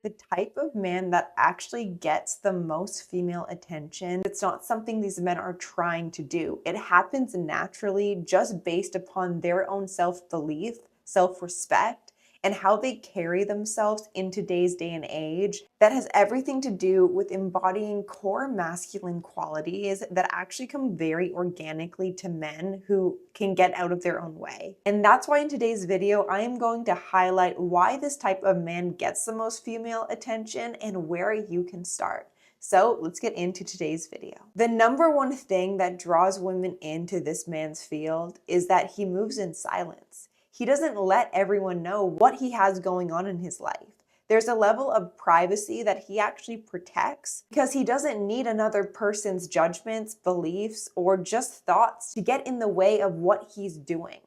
The type of man that actually gets the most female attention, it's not something these men are trying to do. It happens naturally just based upon their own self-belief, self-respect, and how they carry themselves in today's day and age. That has everything to do with embodying core masculine qualities that actually come very organically to men who can get out of their own way. And that's why in today's video, I am going to highlight why this type of man gets the most female attention and where you can start. So let's get into today's video. The number one thing that draws women into this man's field is that he moves in silence. He doesn't let everyone know what he has going on in his life. There's a level of privacy that he actually protects because he doesn't need another person's judgments, beliefs, or just thoughts to get in the way of what he's doing.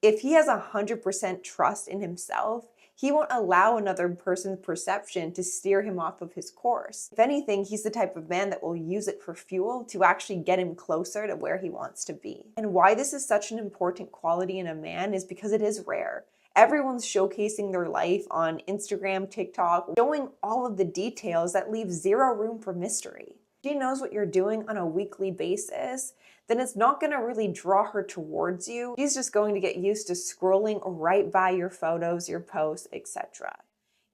If he has 100% trust in himself, he won't allow another person's perception to steer him off of his course. If anything, he's the type of man that will use it for fuel to actually get him closer to where he wants to be. And why this is such an important quality in a man is because it is rare. Everyone's showcasing their life on Instagram, TikTok, showing all of the details that leave zero room for mystery. If she knows what you're doing on a weekly basis, then it's not going to really draw her towards you. She's just going to get used to scrolling right by your photos, your posts, etc.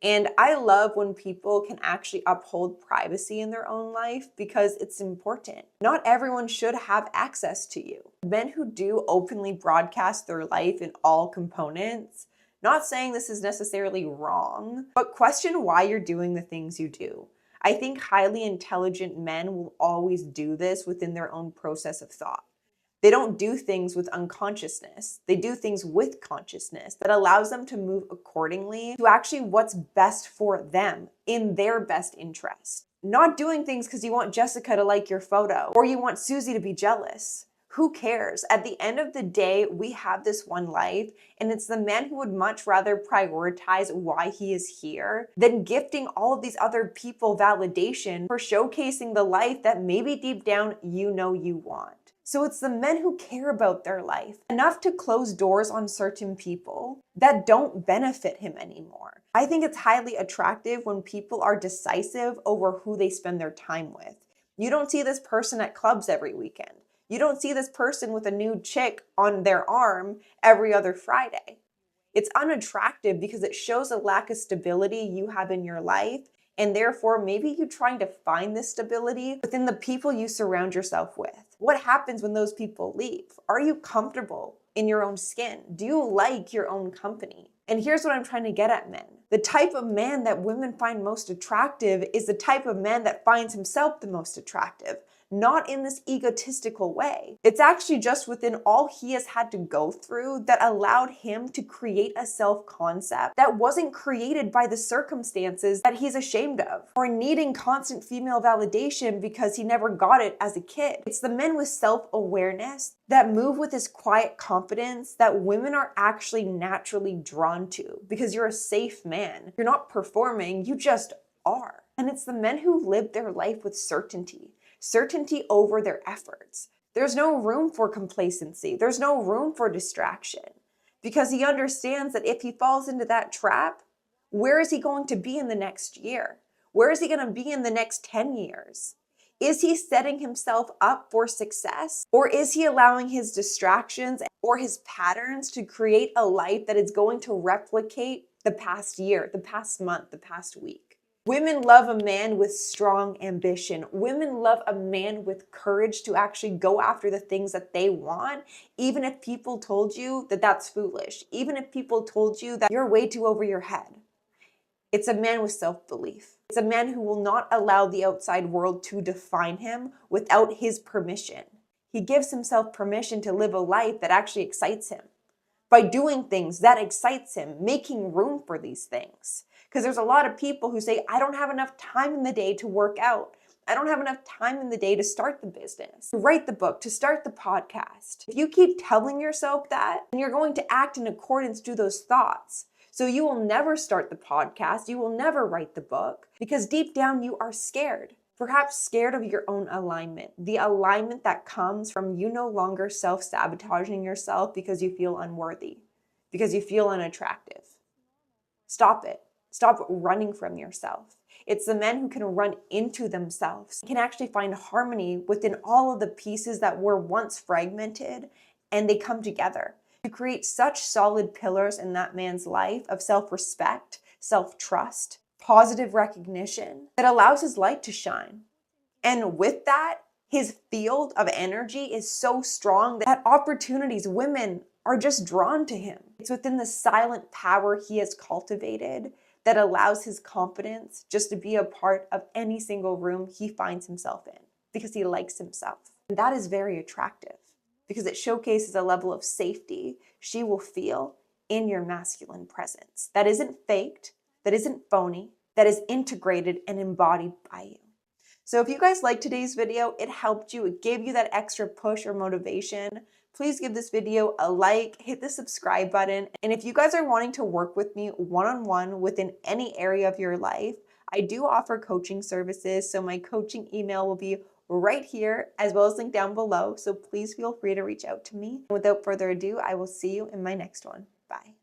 And I love when people can actually uphold privacy in their own life because it's important. Not everyone should have access to you. Men who do openly broadcast their life in all components, not saying this is necessarily wrong, but question why you're doing the things you do. I think highly intelligent men will always do this within their own process of thought. They don't do things with unconsciousness. They do things with consciousness that allows them to move accordingly to actually what's best for them in their best interest. Not doing things because you want Jessica to like your photo or you want Susie to be jealous. Who cares? At the end of the day, we have this one life, and it's the man who would much rather prioritize why he is here than gifting all of these other people validation for showcasing the life that maybe deep down you know you want. So it's the men who care about their life enough to close doors on certain people that don't benefit him anymore. I think it's highly attractive when people are decisive over who they spend their time with. You don't see this person at clubs every weekend. You don't see this person with a new chick on their arm every other Friday. It's unattractive because it shows a lack of stability you have in your life, and therefore maybe you're trying to find this stability within the people you surround yourself with. What happens when those people leave? Are you comfortable in your own skin? Do you like your own company? And here's what I'm trying to get at, men. The type of man that women find most attractive is the type of man that finds himself the most attractive. Not in this egotistical way. It's actually just within all he has had to go through that allowed him to create a self-concept that wasn't created by the circumstances that he's ashamed of or needing constant female validation because he never got it as a kid. It's the men with self-awareness that move with this quiet confidence that women are actually naturally drawn to because you're a safe man. You're not performing, you just are. And it's the men who live their life with certainty. Certainty over their efforts. There's no room for complacency. There's no room for distraction because he understands that if he falls into that trap, where is he going to be in the next year? Where is he going to be in the next 10 years? Is he setting himself up for success, or is he allowing his distractions or his patterns to create a life that is going to replicate the past year, the past month, the past week? Women love a man with strong ambition. Women love a man with courage to actually go after the things that they want, even if people told you that that's foolish, even if people told you that you're way too over your head. It's a man with self-belief. It's a man who will not allow the outside world to define him without his permission. He gives himself permission to live a life that actually excites him by doing things that excites him, making room for these things. Because there's a lot of people who say, I don't have enough time in the day to work out. I don't have enough time in the day to start the business, to write the book, to start the podcast. If you keep telling yourself that, then you're going to act in accordance to those thoughts. So you will never start the podcast, you will never write the book, because deep down you are scared. Perhaps scared of your own alignment, the alignment that comes from you no longer self-sabotaging yourself because you feel unworthy, because you feel unattractive. Stop it. Stop running from yourself. It's the men who can run into themselves, can actually find harmony within all of the pieces that were once fragmented, and they come together to create such solid pillars in that man's life of self-respect, self-trust, positive recognition that allows his light to shine. And with that, his field of energy is so strong that opportunities, women are just drawn to him. It's within the silent power he has cultivated that allows his confidence just to be a part of any single room he finds himself in because he likes himself. And that is very attractive because it showcases a level of safety she will feel in your masculine presence that isn't faked, that isn't phony, that is integrated and embodied by you. So if you guys liked today's video, it helped you, it gave you that extra push or motivation, please give this video a like, hit the subscribe button. And if you guys are wanting to work with me one-on-one within any area of your life, I do offer coaching services. So my coaching email will be right here as well as linked down below. So please feel free to reach out to me. Without further ado, I will see you in my next one. Bye.